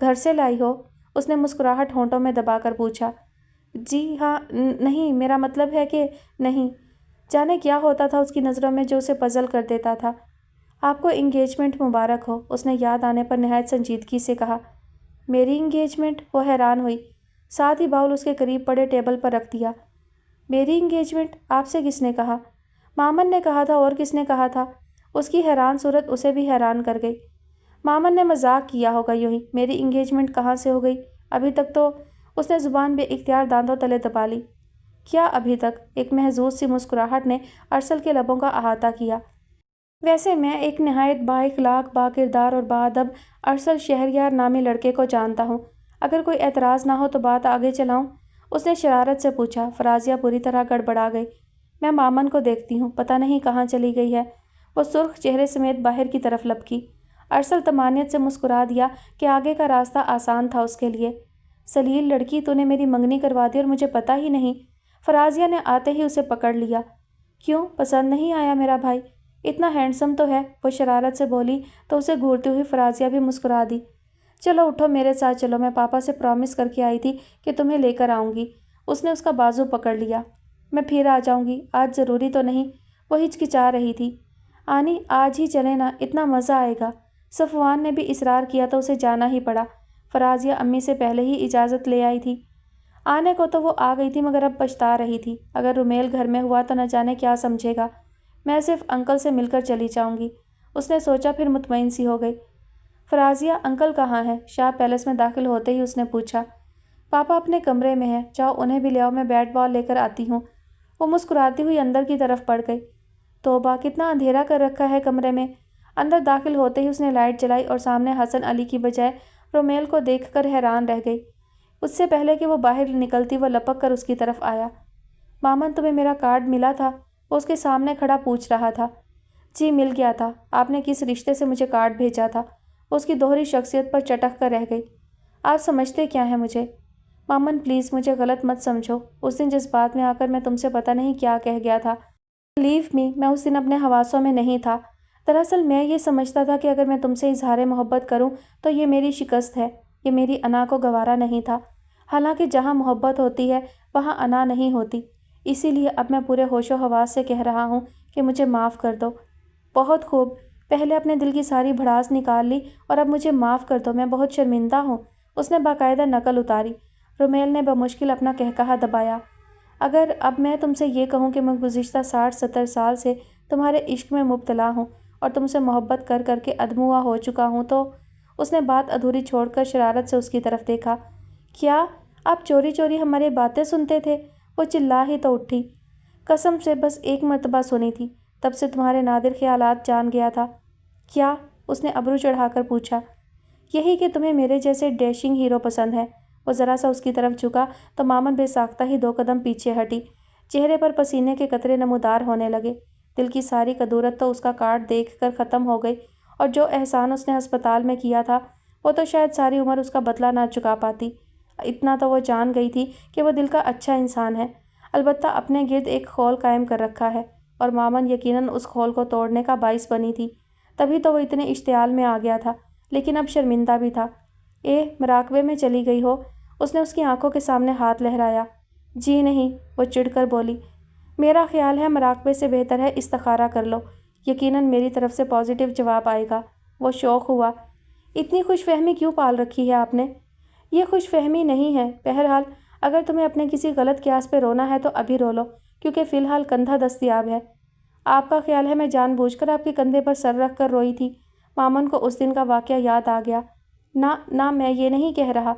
گھر سے لائی ہو؟ اس نے مسکراہٹ ہونٹوں میں دبا کر پوچھا۔ جی ہاں، نہیں، میرا مطلب ہے کہ نہیں۔ جانے کیا ہوتا تھا اس کی نظروں میں جو اسے پزل کر دیتا تھا۔ آپ کو انگیجمنٹ مبارک ہو، اس نے یاد آنے پر نہایت سنجیدگی سے کہا۔ میری انگیجمنٹ؟ وہ حیران ہوئی، ساتھ ہی باؤل اس کے قریب پڑے ٹیبل پر رکھ دیا۔ میری انگیجمنٹ؟ آپ سے کس نے کہا؟ مامن نے کہا تھا، اور کس نے کہا تھا؟ اس کی حیران صورت اسے بھی حیران کر گئی۔ مامن نے مذاق کیا ہوگا یوں ہی، میری انگیجمنٹ کہاں سے ہو گئی؟ ابھی تک تو… اس نے زبان بے اختیار دانتوں تلے دبا لی۔ کیا ابھی تک؟ ایک محظوظ سی مسکراہٹ نے ارسل کے لبوں کا احاطہ کیا۔ ویسے میں ایک نہایت با اخلاق، با کردار اور با ادب ارسل شہریار نامی لڑکے کو جانتا ہوں، اگر کوئی اعتراض نہ ہو تو بات آگے چلاؤں؟ اس نے شرارت سے پوچھا۔ فرازیہ پوری طرح گڑبڑا گئی۔ میں مامن کو دیکھتی ہوں، پتہ نہیں کہاں چلی گئی ہے۔ وہ سرخ چہرے سمیت باہر کی طرف لپکی۔ ارسل طمانیت سے مسکرا دیا کہ آگے کا راستہ آسان تھا اس کے لیے۔ سلیل لڑکی، تو نے میری منگنی کروا دی اور مجھے پتہ ہی نہیں۔ فرازیہ نے آتے ہی اسے پکڑ لیا۔ کیوں، پسند نہیں آیا میرا بھائی؟ اتنا ہینڈسم تو ہے، وہ شرارت سے بولی تو اسے گھورتی ہوئی فرازیہ بھی مسکرا دی۔ چلو اٹھو میرے ساتھ چلو، میں پاپا سے پرامس کر کے آئی تھی کہ تمہیں لے کر آؤں گی۔ اس نے اس کا بازو پکڑ لیا۔ میں پھر آ جاؤں گی، آج ضروری تو نہیں؟ وہ ہچکچا رہی تھی۔ آنی آج ہی چلے نا، اتنا مزہ آئے گا۔ صفوان نے بھی اصرار کیا تو اسے جانا ہی پڑا۔ فرازیہ امی سے پہلے ہی اجازت لے آئی تھی۔ آنے کو تو وہ آ گئی تھی مگر اب پچھتا رہی تھی۔ اگر رومیل گھر میں ہوا تو نہ جانے کیا سمجھے گا۔ میں صرف انکل سے مل کر چلی جاؤں گی، اس نے سوچا، پھر مطمئن سی ہو گئی۔ فرازیہ انکل کہاں ہے؟ شاہ پیلس میں داخل ہوتے ہی اس نے پوچھا۔ پاپا اپنے کمرے میں ہیں، جاؤ انہیں بھی لے آؤ، میں بیٹ بال لے کر آتی ہوں۔ وہ مسکراتی ہوئی اندر کی طرف بڑھ گئی۔ توبہ، کتنا اندھیرا کر رکھا ہے کمرے میں۔ اندر داخل ہوتے ہی اس نے لائٹ جلائی اور سامنے حسن علی کی بجائے رومیل کو دیکھ کر حیران رہ گئی۔ اس سے پہلے کہ وہ باہر نکلتی وہ لپک کر اس کی طرف آیا۔ مامن، تمہیں میرا کارڈ ملا تھا؟ وہ اس کے سامنے کھڑا پوچھ رہا تھا۔ جی مل گیا تھا۔ آپ نے کس رشتے سے مجھے کارڈ بھیجا تھا؟ وہ اس کی دوہری شخصیت پر چٹک کر رہ گئی۔ آپ سمجھتے کیا ہیں مجھے؟ مامن پلیز مجھے غلط مت سمجھو، اس دن جس بات میں آ کر میں تم سے پتہ نہیں کیا کہہ گیا تھا، لیو می، میں اس دن اپنے حواسوں میں نہیں تھا۔ دراصل میں یہ سمجھتا تھا کہ اگر میں تم سے اظہار محبت کروں تو یہ میری شکست ہے، یہ میری انا کو گوارا نہیں تھا۔ حالانکہ جہاں محبت ہوتی ہے وہاں انا نہیں ہوتی، اسی لیے اب میں پورے ہوش و حواس سے کہہ رہا ہوں کہ مجھے معاف کر دو۔ بہت خوب، پہلے اپنے دل کی ساری بھڑاس نکال لی اور اب مجھے معاف کر دو، میں بہت شرمندہ ہوں۔ اس نے باقاعدہ نقل اتاری۔ رومیل نے بمشکل اپنا کہکہا دبایا۔ اگر اب میں تم سے یہ کہوں کہ میں گزشتہ 60-70 سال سے تمہارے عشق میں مبتلا ہوں اور تم سے محبت کر کر کے ادموا ہو چکا ہوں تو… اس نے بات ادھوری چھوڑ کر شرارت سے اس کی طرف دیکھا۔ کیا آپ چوری چوری ہماری باتیں سنتے تھے؟ وہ چلا ہی تو اٹھی۔ قسم سے بس ایک مرتبہ سنی تھی، تب سے تمہارے نادر خیالات جان گیا تھا۔ کیا؟ اس نے ابرو چڑھا کر پوچھا۔ یہی کہ تمہیں میرے جیسے ڈیشنگ ہیرو پسند ہے۔ وہ ذرا سا اس کی طرف جھکا تو مامن بے ساختہ ہی 2 قدم پیچھے ہٹی۔ چہرے پر پسینے کے قطرے نمودار ہونے لگے۔ دل کی ساری کدورت تو اس کا کارڈ دیکھ کر ختم ہو گئی، اور جو احسان اس نے ہسپتال میں کیا تھا وہ تو شاید ساری عمر اس کا بدلہ نہ چکا پاتی۔ اتنا تو وہ جان گئی تھی کہ وہ دل کا اچھا انسان ہے، البتہ اپنے گرد ایک خول قائم کر رکھا ہے، اور مامن یقیناً اس خول کو توڑنے کا باعث بنی تھی۔ تبھی تو وہ اتنے اشتعال میں آ گیا تھا، لیکن اب شرمندہ بھی تھا۔ مراقبے میں چلی گئی ہو؟ اس نے اس کی آنکھوں کے سامنے ہاتھ لہرایا۔ جی نہیں، وہ چڑھ کر بولی۔ میرا خیال ہے مراقبے سے بہتر ہے استخارہ کر لو، یقیناً میری طرف سے پازیٹیو جواب آئے گا۔ وہ شوق ہوا۔ اتنی خوش فہمی کیوں پال رکھی ہے آپ نے؟ یہ خوش فہمی نہیں ہے، بہرحال اگر تمہیں اپنے کسی غلط قیاس پہ رونا ہے تو ابھی رو لو، کیونکہ فی الحال کندھا دستیاب ہے۔ آپ کا خیال ہے میں جان بوجھ کر آپ کے کندھے پر سر رکھ کر روئی تھی؟ مامن کو اس دن کا واقعہ یاد آ گیا۔ نہ میں یہ نہیں کہہ رہا،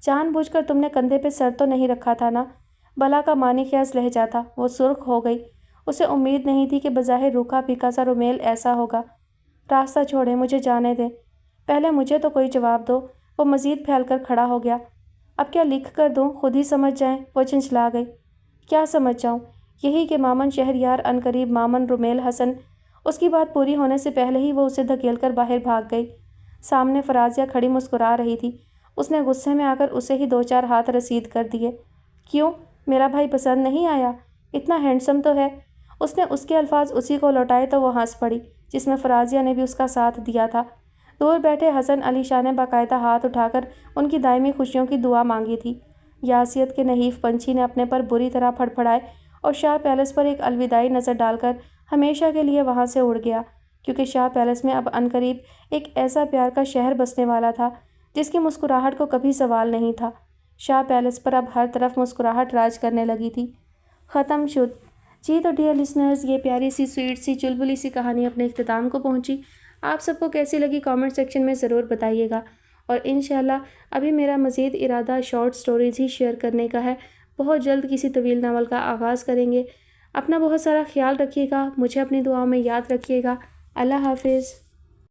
جان بوجھ کر تم نے کندھے پہ سر تو نہیں رکھا تھا نا؟ بلا کا معنی خیز لہجہ تھا۔ وہ سرخ ہو گئی۔ اسے امید نہیں تھی کہ بظاہر روکھا پھیکا سا رومیل ایسا ہوگا۔ راستہ چھوڑیں، مجھے جانے دیں۔ پہلے مجھے تو کوئی جواب دو۔ وہ مزید پھیل کر کھڑا ہو گیا۔ اب کیا لکھ کر دوں؟ خود ہی سمجھ جائیں۔ وہ چنچلا گئی۔ کیا سمجھ جاؤں؟ یہی کہ مامن شہریار عنقریب مامن رومیل حسن۔ اس کی بات پوری ہونے سے پہلے ہی وہ اسے دھکیل کر باہر بھاگ گئی۔ سامنے فرازیہ کھڑی مسکرا رہی تھی۔ اس نے غصے میں آ کر اسے ہی 2-4 ہاتھ رسید کر دیے۔ کیوں؟ میرا بھائی پسند نہیں آیا؟ اتنا ہینڈسم تو ہے۔ اس نے اس کے الفاظ اسی کو لوٹائے تو وہ ہنس پڑی، جس میں فرازیہ نے بھی اس کا ساتھ دیا تھا۔ دور بیٹھے حسن علی شاہ نے باقاعدہ ہاتھ اٹھا کر ان کی دائمی خوشیوں کی دعا مانگی تھی۔ یاسیت کے نحیف پنچھی نے اپنے پر بری طرح پھڑپھڑائے اور شاہ پیلس پر ایک الوداعی نظر ڈال کر ہمیشہ کے لیے وہاں سے اڑ گیا، کیونکہ شاہ پیلس میں اب عنقریب ایک ایسا پیار کا شہر بسنے والا تھا جس کی مسکراہٹ کو کبھی زوال نہیں تھا۔ شاہ پیلس پر اب ہر طرف مسکراہٹ راج کرنے لگی تھی۔ ختم شد۔ جی تو ڈیئر لسنرز، یہ پیاری سی سویٹ سی چلبلی سی کہانی اپنے اختتام کو پہنچی۔ آپ سب کو کیسی لگی کامنٹ سیکشن میں ضرور بتائیے گا، اور انشاءاللہ ابھی میرا مزید ارادہ شارٹ سٹوریز ہی شیئر کرنے کا ہے۔ بہت جلد کسی طویل ناول کا آغاز کریں گے۔ اپنا بہت سارا خیال رکھیے گا، مجھے اپنی دعاؤں میں یاد رکھیے گا۔ اللہ حافظ۔